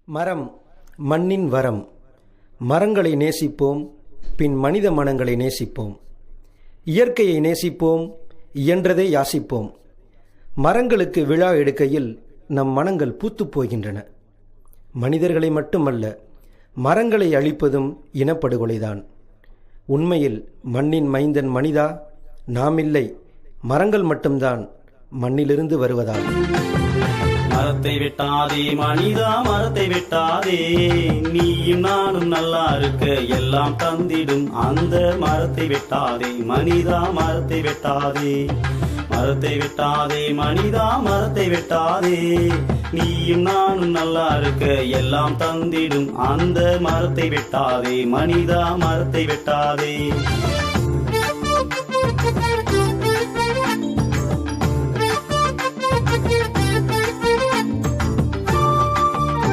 மரம் மண்ணின் வரம். மரங்களை நேசிப்போம், பின் மனித மனங்களை நேசிப்போம். இயற்கையை நேசிப்போம், இயன்றதை யாசிப்போம். மரங்களுக்கு விழா எடுக்கையில் நம் மனங்கள் பூத்துப் போகின்றன. மனிதர்களை மட்டுமல்ல, மரங்களை அழிப்பதும் இனப்படுகொலைதான். உண்மையில் மண்ணின் மைந்தன் மனிதா? நாமில்லை, மரங்கள் மட்டும்தான் மண்ணிலிருந்து வருவதால். மரத்தை வெட்டாதே மனிதா, மரத்தை வெட்டாதே, நீயும் நானும் நல்லா இருக்க எல்லாம் தந்திடும் அந்த மரத்தை வெட்டாதே மனிதா, மரத்தை வெட்டாதே. மரத்தை வெட்டாதே மனிதா, மரத்தை வெட்டாதே, நீயும் நானும் நல்லா இருக்க எல்லாம் தந்திடும் அந்த மரத்தை வெட்டாதே மனிதா, மரத்தை வெட்டாதே.